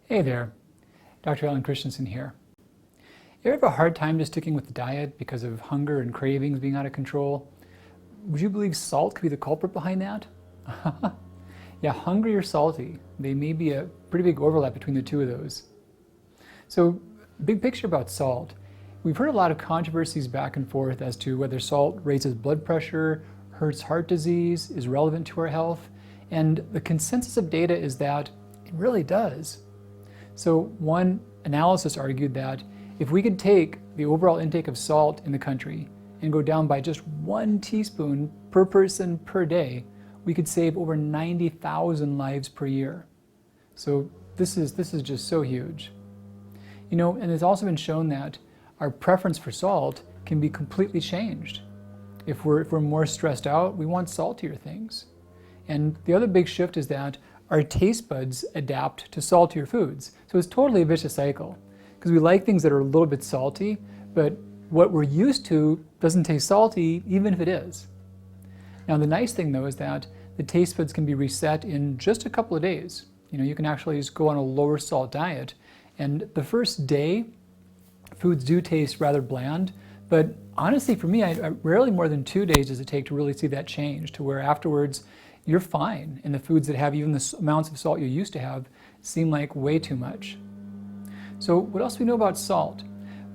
Hey there, Dr. Christianson here. You ever have a hard time just sticking with the diet because of hunger and cravings being out of control? Would you believe salt could be the culprit behind that? Yeah, hungry or salty, they may be a pretty big overlap between the two of those. So, big picture about salt. We've heard a lot of controversies back and forth as to whether salt raises blood pressure, hurts heart disease, is relevant to our health, and the consensus of data is that it really does. So one analysis argued that if we could take the overall intake of salt in the country and go down by just 1 teaspoon per person per day, we could save over 90,000 lives per year. So this is just so huge. You know, and it's also been shown that our preference for salt can be completely changed. If we're more stressed out, we want saltier things. And the other big shift is that our taste buds adapt to saltier foods. So it's totally a vicious cycle because we like things that are a little bit salty, but what we're used to doesn't taste salty even if it is. Now the nice thing though is that the taste buds can be reset in just a couple of days. You know, you can actually just go on a lower salt diet, and the first day foods do taste rather bland, but honestly for me, I rarely more than 2 days does it take to really see that change, to where afterwards you're fine, and the foods that have even the amounts of salt you used to have seem like way too much. So what else do we know about salt?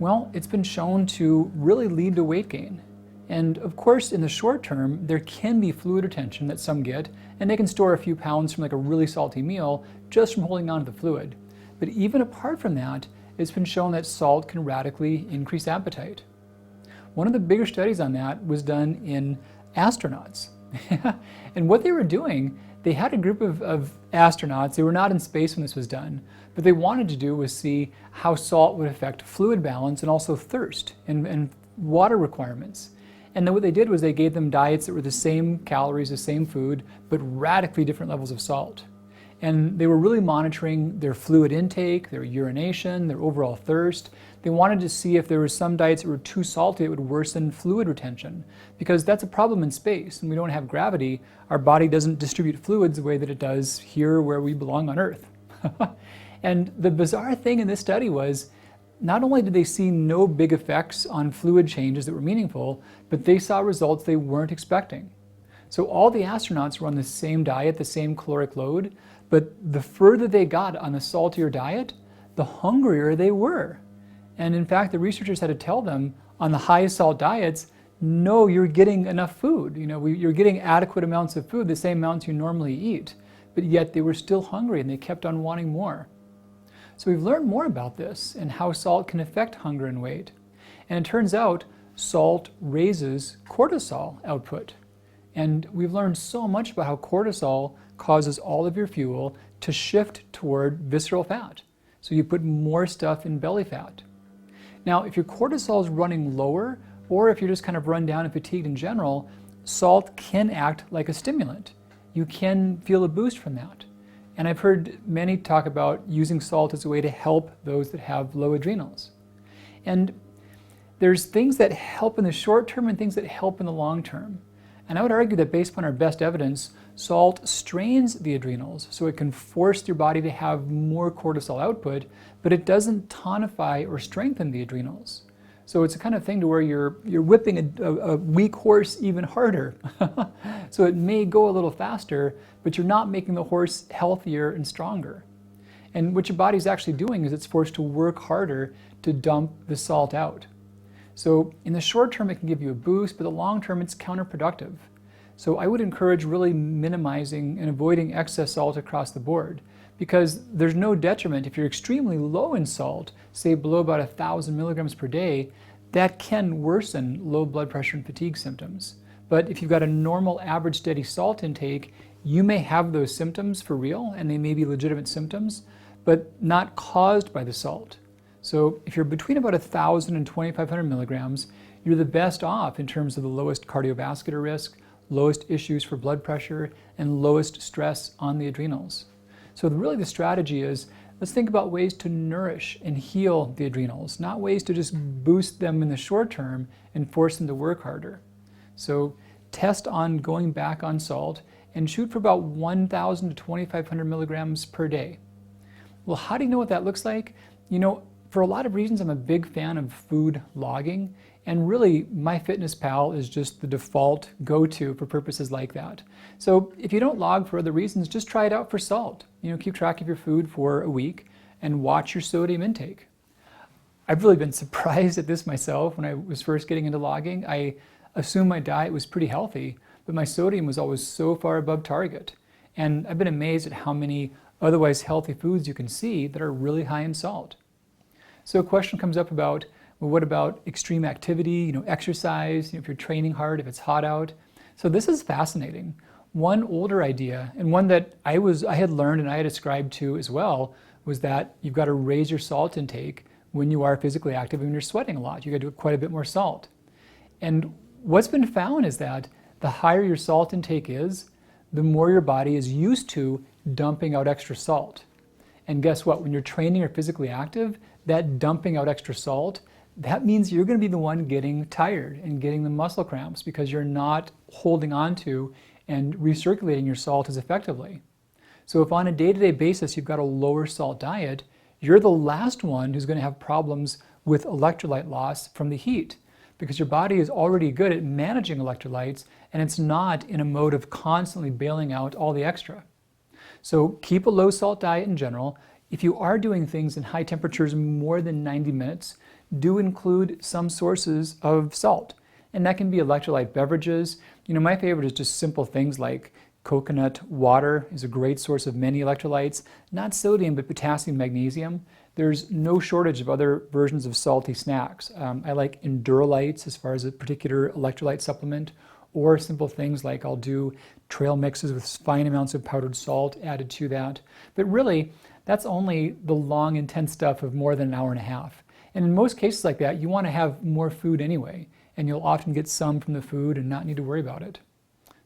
Well, it's been shown to really lead to weight gain. And of course, in the short term, there can be fluid retention that some get, and they can store a few pounds from like a really salty meal just from holding on to the fluid. But even apart from that, it's been shown that salt can radically increase appetite. One of the bigger studies on that was done in astronauts. And what they were doing, they had a group of astronauts. They were not in space when this was done. But they wanted to do was see how salt would affect fluid balance and also thirst and water requirements. And then what they did was they gave them diets that were the same calories, the same food, but radically different levels of salt. And they were really monitoring their fluid intake, their urination, their overall thirst. They wanted to see if there were some diets that were too salty that would worsen fluid retention, because that's a problem in space. When we don't have gravity, our body doesn't distribute fluids the way that it does here where we belong on Earth. And the bizarre thing in this study was, not only did they see no big effects on fluid changes that were meaningful, but they saw results they weren't expecting. So all the astronauts were on the same diet, the same caloric load, but the further they got on the saltier diet, the hungrier they were. And in fact, the researchers had to tell them on the highest salt diets, no, you're getting enough food. You know, you're getting adequate amounts of food, the same amounts you normally eat. But yet they were still hungry and they kept on wanting more. So we've learned more about this and how salt can affect hunger and weight. And it turns out salt raises cortisol output. And we've learned so much about how cortisol causes all of your fuel to shift toward visceral fat. So you put more stuff in belly fat. Now, if your cortisol is running lower, or if you're just kind of run down and fatigued in general, salt can act like a stimulant. You can feel a boost from that. And I've heard many talk about using salt as a way to help those that have low adrenals. And there's things that help in the short term and things that help in the long term. And I would argue that based upon our best evidence, salt strains the adrenals, so it can force your body to have more cortisol output, but it doesn't tonify or strengthen the adrenals. So it's a kind of thing to where you're whipping a weak horse even harder. So it may go a little faster, but you're not making the horse healthier and stronger. And what your body's actually doing is it's forced to work harder to dump the salt out. So in the short term, it can give you a boost, but the long term, it's counterproductive. So I would encourage really minimizing and avoiding excess salt across the board, because there's no detriment if you're extremely low in salt, say below about 1,000 milligrams per day, that can worsen low blood pressure and fatigue symptoms. But if you've got a normal average steady salt intake, you may have those symptoms for real, and they may be legitimate symptoms, but not caused by the salt. So if you're between about 1,000 and 2,500 milligrams, you're the best off in terms of the lowest cardiovascular risk, lowest issues for blood pressure, and lowest stress on the adrenals. So really the strategy is, let's think about ways to nourish and heal the adrenals, not ways to just boost them in the short term and force them to work harder. So test on going back on salt and shoot for about 1,000 to 2,500 milligrams per day. Well, how do you know what that looks like? For a lot of reasons, I'm a big fan of food logging, and really MyFitnessPal is just the default go-to for purposes like that. So if you don't log for other reasons, just try it out for salt. Keep track of your food for a week and watch your sodium intake. I've really been surprised at this myself when I was first getting into logging. I assumed my diet was pretty healthy, but my sodium was always so far above target. And I've been amazed at how many otherwise healthy foods you can see that are really high in salt. So a question comes up about, well, what about extreme activity, exercise, if you're training hard, if it's hot out. So this is fascinating. One older idea, and one that I had learned and I had ascribed to as well, was that you've got to raise your salt intake when you are physically active and when you're sweating a lot. You've got to do quite a bit more salt. And what's been found is that the higher your salt intake is, the more your body is used to dumping out extra salt. And guess what? When you're training or physically active, that dumping out extra salt, that means you're going to be the one getting tired and getting the muscle cramps because you're not holding on to and recirculating your salt as effectively. So if on a day-to-day basis you've got a lower salt diet, you're the last one who's going to have problems with electrolyte loss from the heat because your body is already good at managing electrolytes and it's not in a mode of constantly bailing out all the extra. So keep a low salt diet in general. If you are doing things in high temperatures more than 90 minutes, do include some sources of salt. And that can be electrolyte beverages. My favorite is just simple things like coconut water is a great source of many electrolytes, not sodium, but potassium, magnesium. There's no shortage of other versions of salty snacks. I like Endurolites as far as a particular electrolyte supplement, or simple things like I'll do trail mixes with fine amounts of powdered salt added to that. But really, that's only the long, intense stuff of more than an hour and a half. And in most cases like that, you want to have more food anyway, and you'll often get some from the food and not need to worry about it.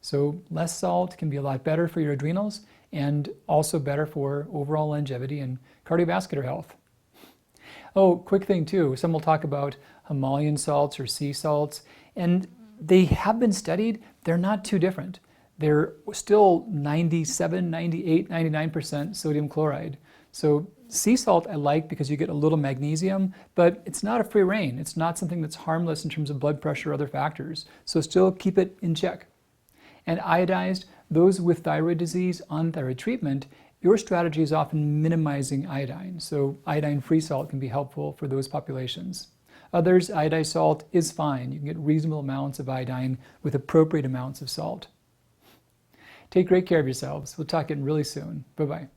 So less salt can be a lot better for your adrenals and also better for overall longevity and cardiovascular health. Oh, quick thing too, some will talk about Himalayan salts or sea salts, and they have been studied. They're not too different. They're still 97, 98, 99% sodium chloride. So sea salt I like because you get a little magnesium, but it's not a free rein. It's not something that's harmless in terms of blood pressure or other factors. So still keep it in check. And iodized, those with thyroid disease on thyroid treatment, your strategy is often minimizing iodine. So iodine-free salt can be helpful for those populations. Others, iodized salt is fine. You can get reasonable amounts of iodine with appropriate amounts of salt. Take great care of yourselves. We'll talk again really soon. Bye-bye.